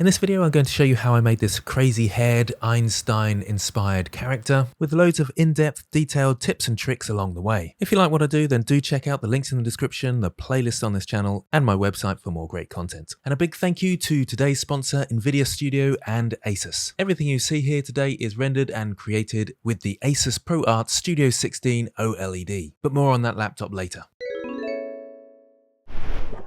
In this video, I'm going to show you how I made this crazy-haired, Einstein-inspired character with loads of in-depth, detailed tips and tricks along the way. If you like what I do, then do check out the links in the description, the playlist on this channel, and my website for more great content. And a big thank you to today's sponsor, NVIDIA Studio and ASUS. Everything you see here today is rendered and created with the ASUS ProArt Studio 16 OLED, but more on that laptop later.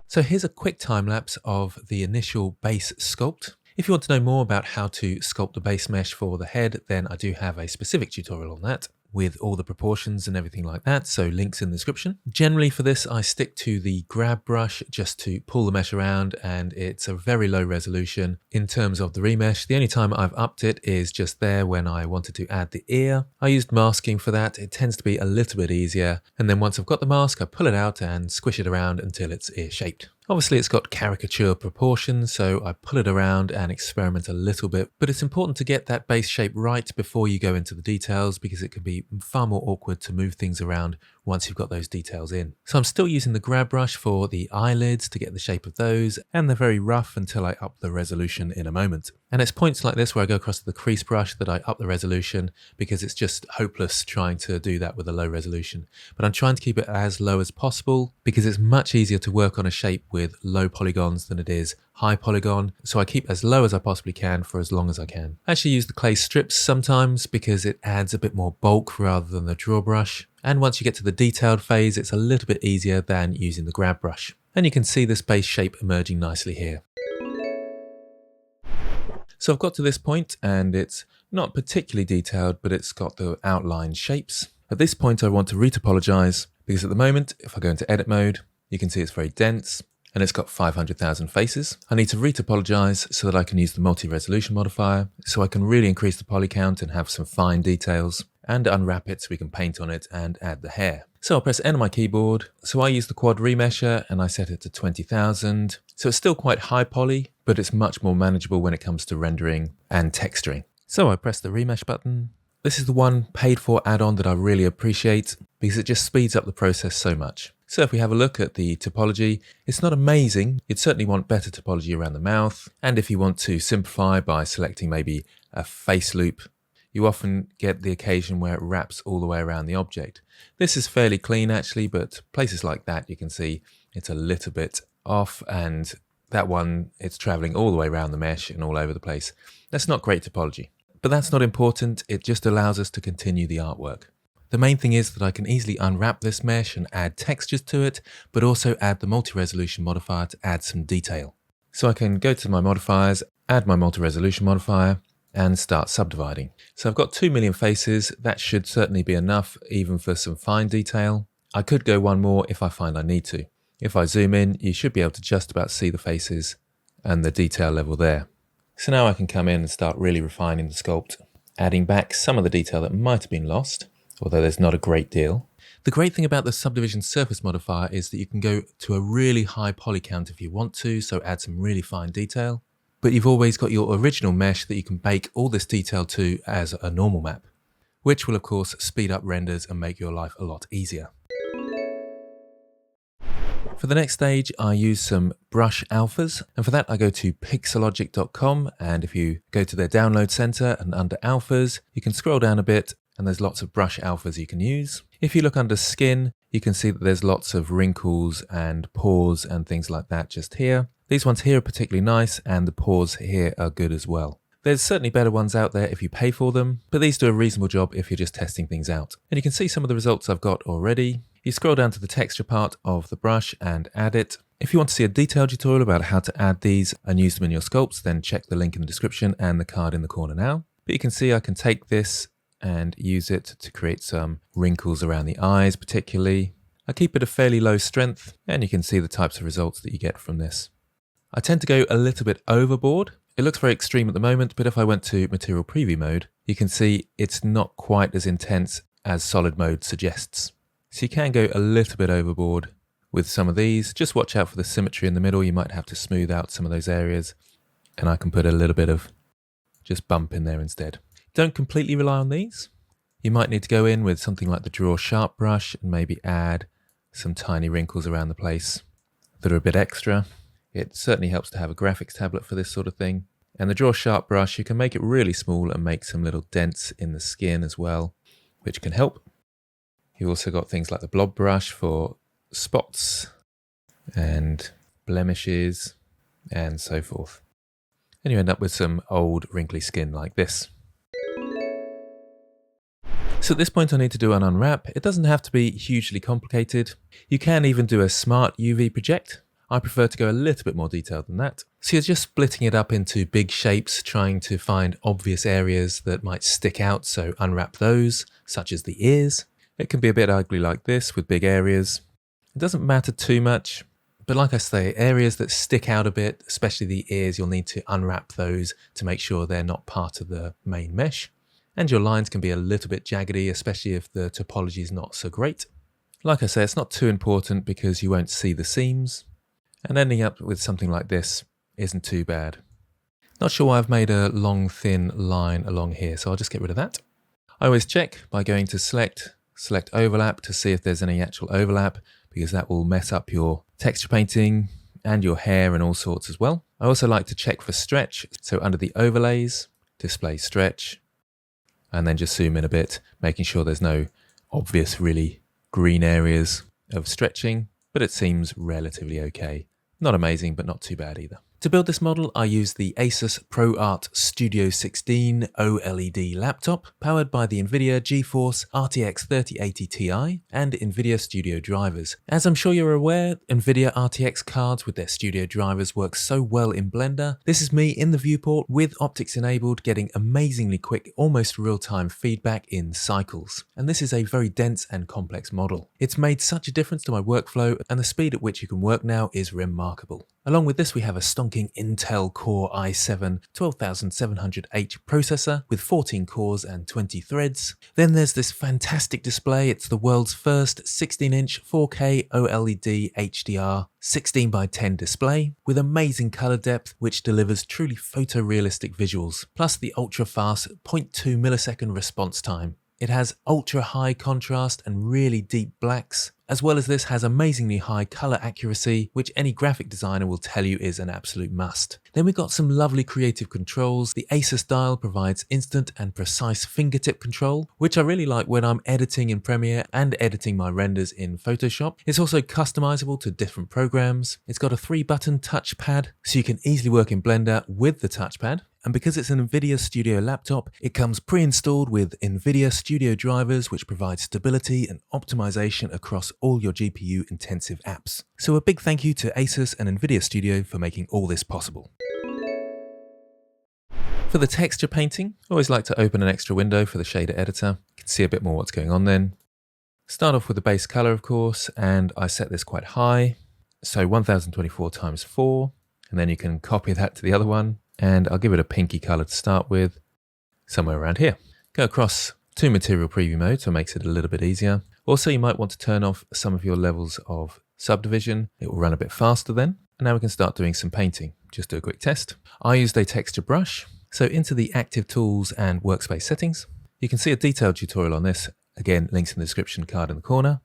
So here's a quick time lapse of the initial base sculpt. If you want to know more about how to sculpt the base mesh for the head, then I do have a specific tutorial on that with all the proportions and everything like that, so links in the description. Generally for this, I stick to the grab brush just to pull the mesh around, and it's a very low resolution in terms of the remesh. The only time I've upped it is just there when I wanted to add the ear. I used masking for that. It tends to be a little bit easier, and then once I've got the mask, I pull it out and squish it around until it's ear-shaped. Obviously it's got caricature proportions, so I pull it around and experiment a little bit, but it's important to get that base shape right before you go into the details, because it can be far more awkward to move things around once you've got those details in. So I'm still using the grab brush for the eyelids to get the shape of those, and they're very rough until I up the resolution in a moment. And it's points like this where I go across to the crease brush that I up the resolution, because it's just hopeless trying to do that with a low resolution. But I'm trying to keep it as low as possible because it's much easier to work on a shape with low polygons than it is high polygon, so I keep as low as I possibly can for as long as I can. I actually use the clay strips sometimes because it adds a bit more bulk rather than the draw brush. And once you get to the detailed phase, it's a little bit easier than using the grab brush. And you can see this base shape emerging nicely here. So I've got to this point and it's not particularly detailed, but it's got the outline shapes. At this point I want to retopologize because at the moment, if I go into edit mode, you can see it's very dense and it's got 500,000 faces. I need to retopologize so that I can use the multi-resolution modifier, so I can really increase the poly count and have some fine details, and unwrap it so we can paint on it and add the hair. So I'll press N on my keyboard. So I use the quad remesher and I set it to 20,000. So it's still quite high poly, but it's much more manageable when it comes to rendering and texturing. So I press the remesh button. This is the one paid for add-on that I really appreciate because it just speeds up the process so much. So if we have a look at the topology, it's not amazing. You'd certainly want better topology around the mouth. And if you want to simplify by selecting maybe a face loop, you often get the occasion where it wraps all the way around the object. This is fairly clean actually, but places like that you can see it's a little bit off, and that one, it's traveling all the way around the mesh and all over the place. That's not great topology, but that's not important. It just allows us to continue the artwork. The main thing is that I can easily unwrap this mesh and add textures to it, but also add the multi-resolution modifier to add some detail. So I can go to my modifiers, add my multi-resolution modifier, and start subdividing. So I've got 2 million faces. That should certainly be enough even for some fine detail. I could go one more if I find I need to. If I zoom in, you should be able to just about see the faces and the detail level there. So now I can come in and start really refining the sculpt, adding back some of the detail that might have been lost, although there's not a great deal. The great thing about the subdivision surface modifier is that you can go to a really high poly count if you want to, so add some really fine detail. But you've always got your original mesh that you can bake all this detail to as a normal map, which will of course speed up renders and make your life a lot easier. For the next stage, I use some brush alphas, and for that I go to pixelogic.com, and if you go to their download center and under alphas, you can scroll down a bit and there's lots of brush alphas you can use. If you look under skin, you can see that there's lots of wrinkles and pores and things like that just here. These ones here are particularly nice, and the pores here are good as well. There's certainly better ones out there if you pay for them, but these do a reasonable job if you're just testing things out. And you can see some of the results I've got already. You scroll down to the texture part of the brush and add it. If you want to see a detailed tutorial about how to add these and use them in your sculpts, then check the link in the description and the card in the corner now. But you can see I can take this and use it to create some wrinkles around the eyes particularly. I keep it a fairly low strength, and you can see the types of results that you get from this. I tend to go a little bit overboard. It looks very extreme at the moment, but if I went to material preview mode, you can see it's not quite as intense as solid mode suggests. So you can go a little bit overboard with some of these. Just watch out for the symmetry in the middle. You might have to smooth out some of those areas, and I can put a little bit of just bump in there instead. Don't completely rely on these. You might need to go in with something like the Draw Sharp brush and maybe add some tiny wrinkles around the place that are a bit extra. It certainly helps to have a graphics tablet for this sort of thing. And the Draw Sharp brush, you can make it really small and make some little dents in the skin as well, which can help. You've also got things like the Blob brush for spots and blemishes and so forth. And you end up with some old wrinkly skin like this. So at this point I need to do an unwrap. It doesn't have to be hugely complicated. You can even do a smart UV project. I prefer to go a little bit more detailed than that. So you're just splitting it up into big shapes, trying to find obvious areas that might stick out, so unwrap those, such as the ears. It can be a bit ugly like this with big areas. It doesn't matter too much, but like I say, areas that stick out a bit, especially the ears, you'll need to unwrap those to make sure they're not part of the main mesh. And your lines can be a little bit jaggedy, especially if the topology is not so great. Like I say, it's not too important because you won't see the seams. And ending up with something like this isn't too bad. Not sure why I've made a long thin line along here, so I'll just get rid of that. I always check by going to select overlap to see if there's any actual overlap, because that will mess up your texture painting and your hair and all sorts as well. I also like to check for stretch, so under the overlays, display stretch, and then just zoom in a bit, making sure there's no obvious really green areas of stretching, but it seems relatively okay. Not amazing, but not too bad either. To build this model, I used the ASUS ProArt Studio 16 OLED laptop, powered by the NVIDIA GeForce RTX 3080 Ti and NVIDIA Studio drivers. As I'm sure you're aware, NVIDIA RTX cards with their Studio drivers work so well in Blender. This is me in the viewport with optics enabled, getting amazingly quick, almost real-time feedback in cycles. And this is a very dense and complex model. It's made such a difference to my workflow, and the speed at which you can work now is remarkable. Along with this, we have a stonking Intel Core i7 12700H processor with 14 cores and 20 threads. Then there's this fantastic display. It's the world's first 16-inch 4K OLED HDR 16:10 display with amazing color depth, which delivers truly photorealistic visuals, plus the ultra-fast 0.2 millisecond response time. It has ultra high contrast and really deep blacks. As well as this has amazingly high color accuracy, which any graphic designer will tell you is an absolute must. Then we've got some lovely creative controls. The ASUS dial provides instant and precise fingertip control, which I really like when I'm editing in Premiere and editing my renders in Photoshop. It's also customizable to different programs. It's got a 3-button touchpad, so you can easily work in Blender with the touchpad. And because it's an NVIDIA Studio laptop, it comes pre-installed with NVIDIA Studio drivers, which provide stability and optimization across all your GPU-intensive apps. So a big thank you to ASUS and NVIDIA Studio for making all this possible. For the texture painting, I always like to open an extra window for the shader editor. You can see a bit more what's going on then. Start off with the base color, of course, and I set this quite high. So 1024 times 4, and then you can copy that to the other one. And I'll give it a pinky color to start with, somewhere around here. Go across to material preview mode, so it makes it a little bit easier. Also, you might want to turn off some of your levels of subdivision. It will run a bit faster then. And now we can start doing some painting. Just do a quick test. I used a texture brush. So into the active tools and workspace settings, you can see a detailed tutorial on this. Again, links in the description card in the corner.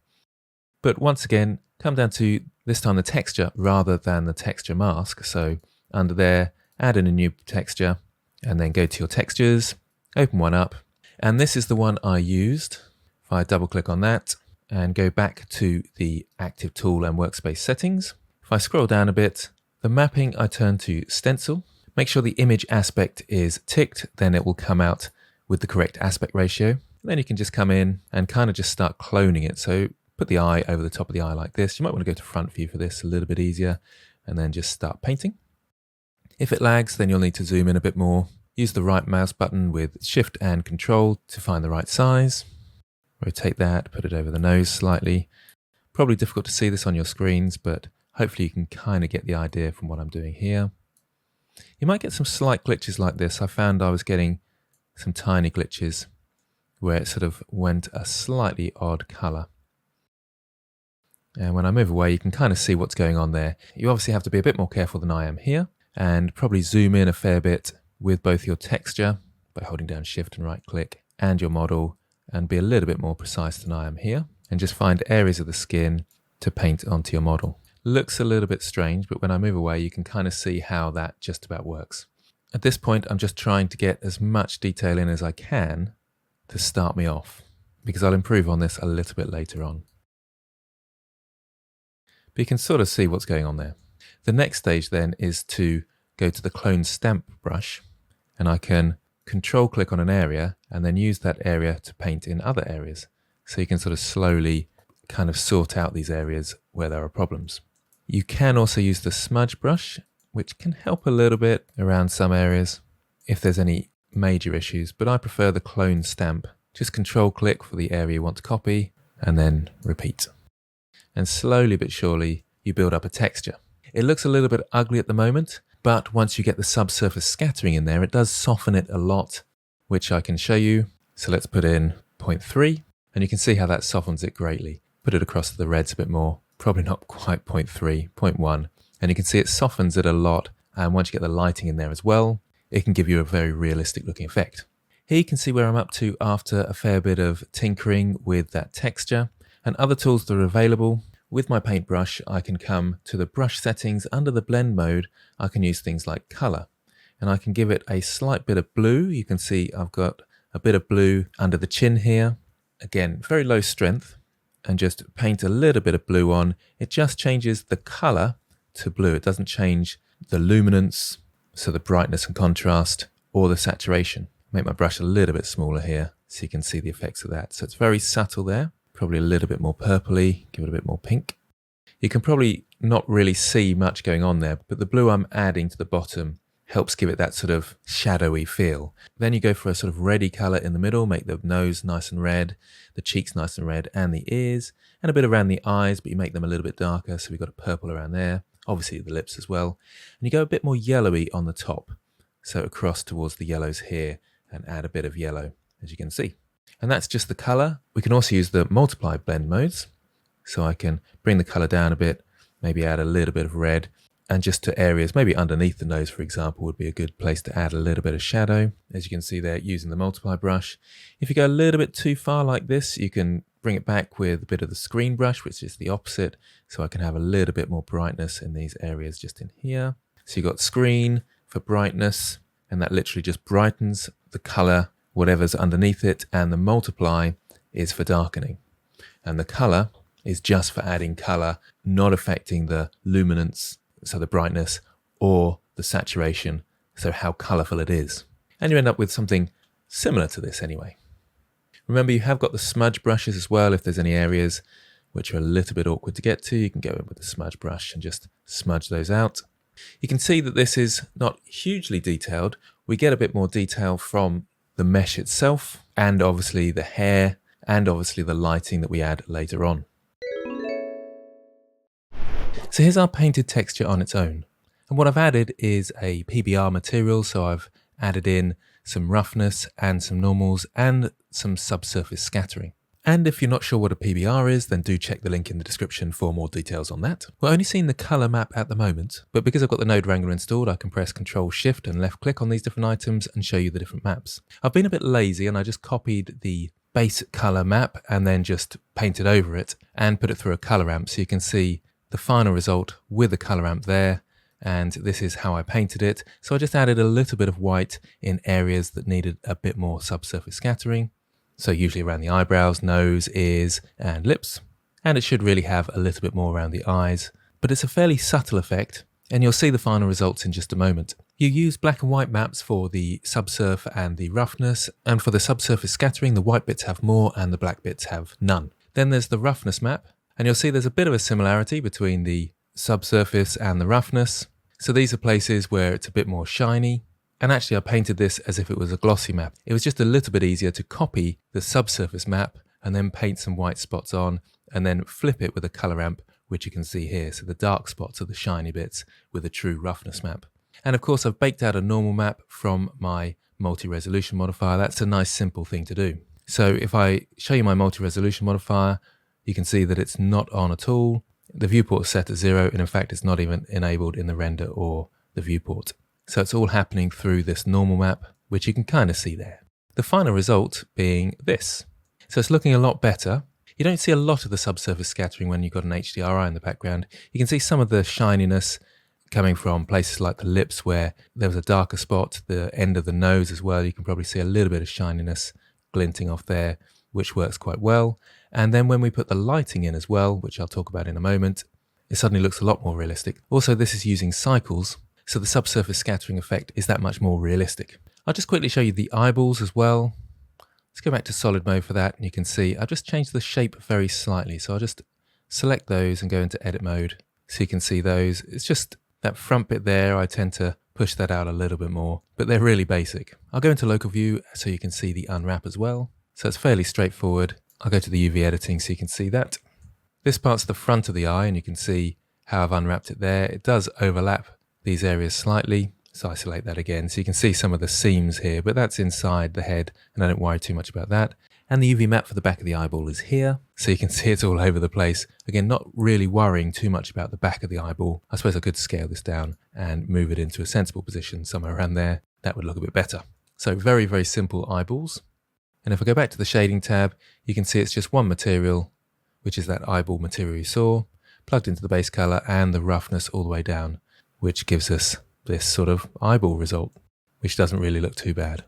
But once again, come down to this time the texture rather than the texture mask. So under there, add in a new texture and then go to your textures, open one up. And this is the one I used. If I double click on that and go back to the active tool and workspace settings, if I scroll down a bit, the mapping I turn to stencil. Make sure the image aspect is ticked, then it will come out with the correct aspect ratio. And then you can just come in and kind of just start cloning it. So put the eye over the top of the eye like this. You might want to go to front view for this, a little bit easier, and then just start painting. If it lags, then you'll need to zoom in a bit more. Use the right mouse button with Shift and Control to find the right size. Rotate that, put it over the nose slightly. Probably difficult to see this on your screens, but hopefully you can kind of get the idea from what I'm doing here. You might get some slight glitches like this. I found I was getting some tiny glitches where it sort of went a slightly odd color. And when I move away, you can kind of see what's going on there. You obviously have to be a bit more careful than I am here, and probably zoom in a fair bit with both your texture by holding down Shift and right click and your model, and be a little bit more precise than I am here, and just find areas of the skin to paint onto your model. Looks a little bit strange, but when I move away, you can kind of see how that just about works. At this point, I'm just trying to get as much detail in as I can to start me off, because I'll improve on this a little bit later on. But you can sort of see what's going on there. The next stage then is to go to the clone stamp brush, and I can control click on an area and then use that area to paint in other areas. So you can sort of slowly kind of sort out these areas where there are problems. You can also use the smudge brush, which can help a little bit around some areas if there's any major issues, but I prefer the clone stamp. Just control click for the area you want to copy and then repeat. And slowly but surely you build up a texture. It looks a little bit ugly at the moment, but once you get the subsurface scattering in there, it does soften it a lot, which I can show you. So let's put in 0.3, and you can see how that softens it greatly. Put it across to the reds a bit more, probably not quite 0.3, 0.1, and you can see it softens it a lot. And once you get the lighting in there as well, it can give you a very realistic looking effect. Here you can see where I'm up to after a fair bit of tinkering with that texture and other tools that are available. With my paintbrush, I can come to the brush settings. Under the blend mode, I can use things like color, and I can give it a slight bit of blue. You can see I've got a bit of blue under the chin here. Again, very low strength, and just paint a little bit of blue on. It just changes the color to blue. It doesn't change the luminance, so the brightness and contrast, or the saturation. Make my brush a little bit smaller here so you can see the effects of that. So it's very subtle there. Probably a little bit more purpley, give it a bit more pink. You can probably not really see much going on there, but the blue I'm adding to the bottom helps give it that sort of shadowy feel. Then you go for a sort of reddy color in the middle, make the nose nice and red, the cheeks nice and red, and the ears, and a bit around the eyes, but you make them a little bit darker, so we've got a purple around there, obviously the lips as well. And you go a bit more yellowy on the top, so across towards the yellows here, and add a bit of yellow, as you can see. And that's just the color. We can also use the multiply blend modes. So I can bring the color down a bit, maybe add a little bit of red, and just to areas, maybe underneath the nose, for example, would be a good place to add a little bit of shadow. As you can see there, using the multiply brush. If you go a little bit too far like this, you can bring it back with a bit of the screen brush, which is the opposite. So I can have a little bit more brightness in these areas just in here. So you've got screen for brightness, and that literally just brightens the color, whatever's underneath it, and the multiply is for darkening. And the color is just for adding color, not affecting the luminance, so the brightness, or the saturation, so how colorful it is. And you end up with something similar to this anyway. Remember, you have got the smudge brushes as well. If there's any areas which are a little bit awkward to get to, you can go in with the smudge brush and just smudge those out. You can see that this is not hugely detailed. We get a bit more detail from the mesh itself, and obviously the hair, and obviously the lighting that we add later on. So here's our painted texture on its own. And what I've added is a PBR material, so I've added in some roughness and some normals and some subsurface scattering. And if you're not sure what a PBR is, then do check the link in the description for more details on that. We're only seeing the color map at the moment, but because I've got the Node Wrangler installed, I can press Ctrl Shift and left click on these different items and show you the different maps. I've been a bit lazy and I just copied the base color map and then just painted over it and put it through a color ramp so you can see the final result with the color ramp there. And this is how I painted it. So I just added a little bit of white in areas that needed a bit more subsurface scattering. So usually around the eyebrows, nose, ears, and lips. And it should really have a little bit more around the eyes. But it's a fairly subtle effect, and you'll see the final results in just a moment. You use black and white maps for the subsurf and the roughness, and for the subsurface scattering, the white bits have more and the black bits have none. Then there's the roughness map, and you'll see there's a bit of a similarity between the subsurface and the roughness. So these are places where it's a bit more shiny. And actually I painted this as if it was a glossy map. It was just a little bit easier to copy the subsurface map and then paint some white spots on and then flip it with a color ramp, which you can see here. So the dark spots are the shiny bits with a true roughness map. And of course I've baked out a normal map from my multi-resolution modifier. That's a nice simple thing to do. So if I show you my multi-resolution modifier, you can see that it's not on at all. The viewport is set at 0, and in fact it's not even enabled in the render or the viewport. So it's all happening through this normal map, which you can kind of see there. The final result being this. So it's looking a lot better. You don't see a lot of the subsurface scattering when you've got an HDRI in the background. You can see some of the shininess coming from places like the lips where there was a darker spot, the end of the nose as well. You can probably see a little bit of shininess glinting off there, which works quite well. And then when we put the lighting in as well, which I'll talk about in a moment, it suddenly looks a lot more realistic. Also, this is using cycles, so the subsurface scattering effect is that much more realistic. I'll just quickly show you the eyeballs as well. Let's go back to solid mode for that, and you can see I've just changed the shape very slightly. So I'll just select those and go into edit mode so you can see those. It's just that front bit there, I tend to push that out a little bit more, but they're really basic. I'll go into local view so you can see the unwrap as well. So it's fairly straightforward. I'll go to the UV editing so you can see that. This part's the front of the eye, and you can see how I've unwrapped it there. It does overlap these areas slightly, so isolate that again. So you can see some of the seams here, but that's inside the head, and I don't worry too much about that. And the UV map for the back of the eyeball is here, so you can see it's all over the place. Again, not really worrying too much about the back of the eyeball. I suppose I could scale this down and move it into a sensible position somewhere around there. That would look a bit better. So very, very simple eyeballs. And if I go back to the shading tab, you can see it's just one material, which is that eyeball material you saw, plugged into the base color and the roughness all the way down, which gives us this sort of eyeball result, which doesn't really look too bad.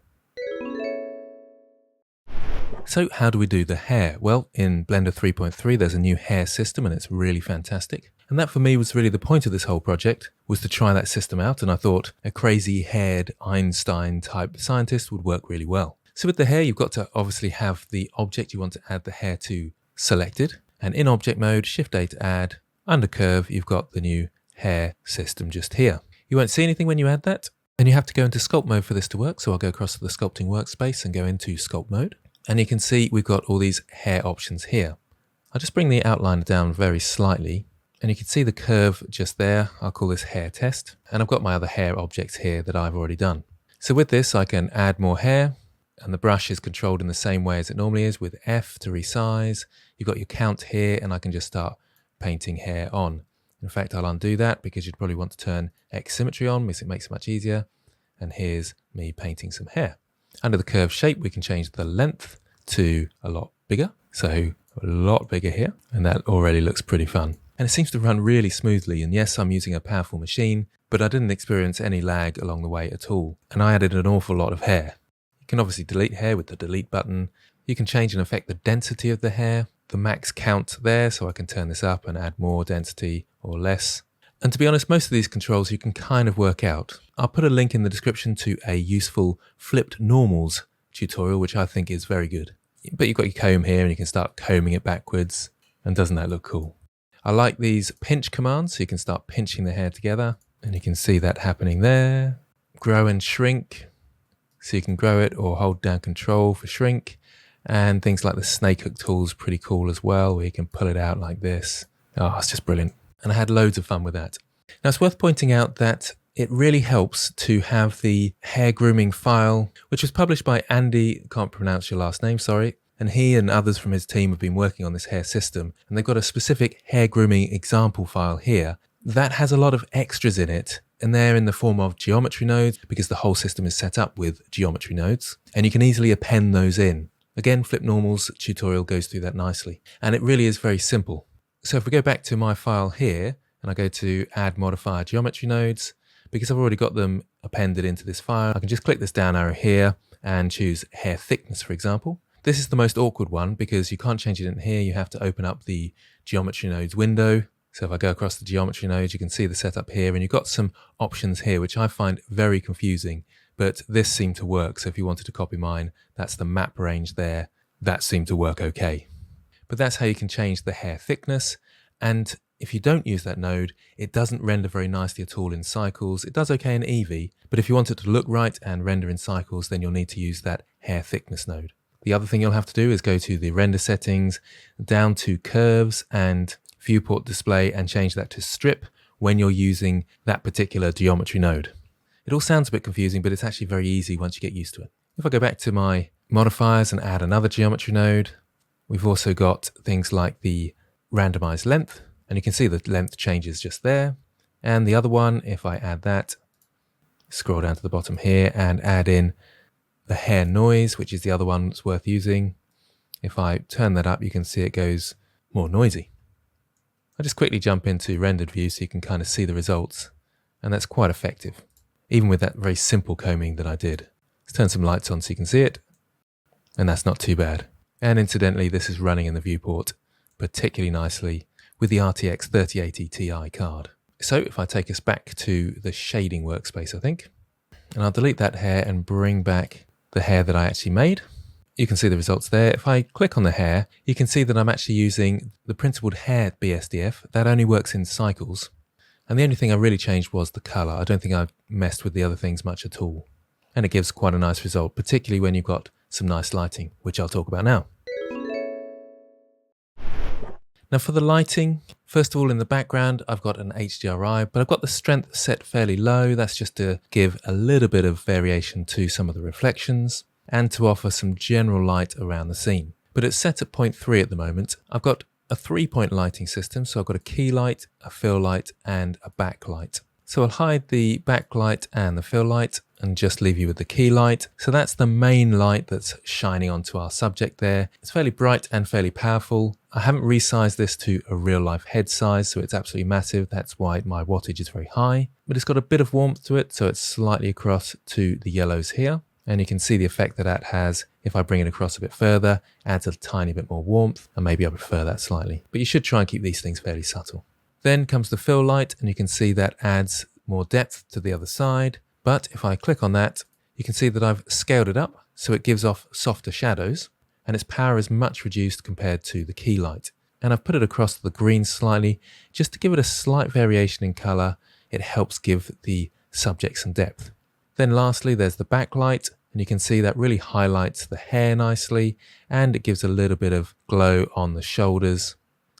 So how do we do the hair? Well, in Blender 3.3, there's a new hair system, and it's really fantastic. And that for me was really the point of this whole project, was to try that system out. And I thought a crazy haired Einstein type scientist would work really well. So with the hair, you've got to obviously have the object you want to add the hair to selected. And in object mode, Shift A to add. Under curve, you've got the new hair system just here. You won't see anything when you add that. And you have to go into sculpt mode for this to work. So I'll go across to the sculpting workspace and go into sculpt mode. And you can see we've got all these hair options here. I'll just bring the outliner down very slightly. And you can see the curve just there. I'll call this hair test. And I've got my other hair objects here that I've already done. So with this, I can add more hair. And the brush is controlled in the same way as it normally is with F to resize. You've got your count here, and I can just start painting hair on. In fact, I'll undo that because you'd probably want to turn X symmetry on because it makes it much easier. And here's me painting some hair. Under the curve shape, we can change the length to a lot bigger. So a lot bigger here. And that already looks pretty fun. And it seems to run really smoothly. And yes, I'm using a powerful machine, but I didn't experience any lag along the way at all. And I added an awful lot of hair. You can obviously delete hair with the delete button. You can change and affect the density of the hair, the max count there, so I can turn this up and add more density or less. And to be honest, most of these controls you can kind of work out. I'll put a link in the description to a useful flipped normals tutorial, which I think is very good. But you've got your comb here and you can start combing it backwards. And doesn't that look cool? I like these pinch commands, so you can start pinching the hair together. And you can see that happening there. Grow and shrink. So you can grow it or hold down control for shrink. And things like the snake hook tool is pretty cool as well, where you can pull it out like this. Oh, it's just brilliant. And I had loads of fun with that. Now it's worth pointing out that it really helps to have the hair grooming file, which was published by Andy, can't pronounce your last name, sorry. And he and others from his team have been working on this hair system. And they've got a specific hair grooming example file here that has a lot of extras in it. And they're in the form of geometry nodes because the whole system is set up with geometry nodes. And you can easily append those in. Again, Flip Normals tutorial goes through that nicely. And it really is very simple. So if we go back to my file here and I go to add modifier geometry nodes, because I've already got them appended into this file, I can just click this down arrow here and choose hair thickness, for example. This is the most awkward one because you can't change it in here. You have to open up the geometry nodes window. So if I go across the geometry nodes, you can see the setup here, and you've got some options here, which I find very confusing, but this seemed to work. So if you wanted to copy mine, that's the map range there. That seemed to work okay. But that's how you can change the hair thickness. And if you don't use that node, it doesn't render very nicely at all in cycles. It does okay in Eevee, but if you want it to look right and render in cycles, then you'll need to use that hair thickness node. The other thing you'll have to do is go to the render settings, down to curves and viewport display, and change that to strip when you're using that particular geometry node. It all sounds a bit confusing, but it's actually very easy once you get used to it. If I go back to my modifiers and add another geometry node, we've also got things like the randomized length, and you can see the length changes just there. And the other one, if I add that, scroll down to the bottom here and add in the hair noise, which is the other one that's worth using. If I turn that up, you can see it goes more noisy. I'll just quickly jump into rendered view so you can kind of see the results. And that's quite effective, even with that very simple combing that I did. Let's turn some lights on so you can see it. And that's not too bad. And incidentally, this is running in the viewport particularly nicely with the RTX 3080 Ti card. So if I take us back to the shading workspace, I think, and I'll delete that hair and bring back the hair that I actually made. You can see the results there. If I click on the hair, you can see that I'm actually using the principled hair BSDF. That only works in cycles. And the only thing I really changed was the color. I don't think I've messed with the other things much at all. And it gives quite a nice result, particularly when you've got some nice lighting, which I'll talk about now. Now for the lighting, first of all in the background I've got an HDRI, but I've got the strength set fairly low. That's just to give a little bit of variation to some of the reflections and to offer some general light around the scene. But it's set at 0.3 at the moment. I've got a 3-point lighting system, so I've got a key light, a fill light and a backlight. So I'll hide the backlight and the fill light and just leave you with the key light. So that's the main light that's shining onto our subject there. It's fairly bright and fairly powerful. I haven't resized this to a real life head size, so it's absolutely massive. That's why my wattage is very high, but it's got a bit of warmth to it. So it's slightly across to the yellows here. And you can see the effect that that has. If I bring it across a bit further, adds a tiny bit more warmth, and maybe I prefer that slightly. But you should try and keep these things fairly subtle. Then comes the fill light, and you can see that adds more depth to the other side. But if I click on that, you can see that I've scaled it up, so it gives off softer shadows, and its power is much reduced compared to the key light. And I've put it across the green slightly, just to give it a slight variation in color. It helps give the subject some depth. Then lastly, there's the backlight, and you can see that really highlights the hair nicely, and it gives a little bit of glow on the shoulders,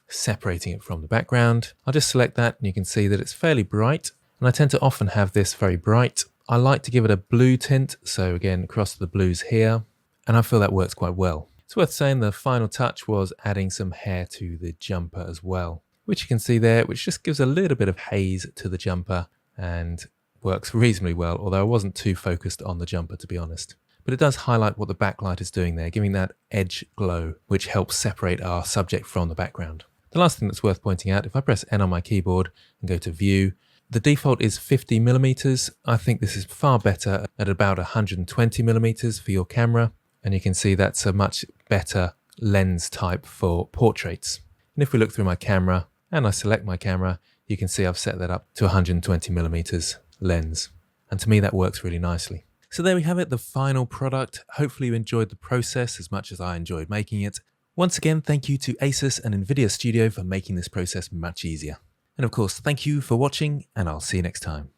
separating it from the background. I'll just select that, and you can see that it's fairly bright, and I tend to often have this very bright. I like to give it a blue tint, so again, across the blues here, and I feel that works quite well. It's worth saying the final touch was adding some hair to the jumper as well, which you can see there, which just gives a little bit of haze to the jumper and works reasonably well, although I wasn't too focused on the jumper, to be honest. But it does highlight what the backlight is doing there, giving that edge glow, which helps separate our subject from the background. The last thing that's worth pointing out, if I press N on my keyboard and go to View, the default is 50mm. I think this is far better at about 120mm for your camera. And you can see that's a much better lens type for portraits. And if we look through my camera and I select my camera, you can see I've set that up to 120mm lens. And to me, that works really nicely. So there we have it, the final product. Hopefully you enjoyed the process as much as I enjoyed making it. Once again, thank you to ASUS and NVIDIA Studio for making this process much easier. And of course, thank you for watching, and I'll see you next time.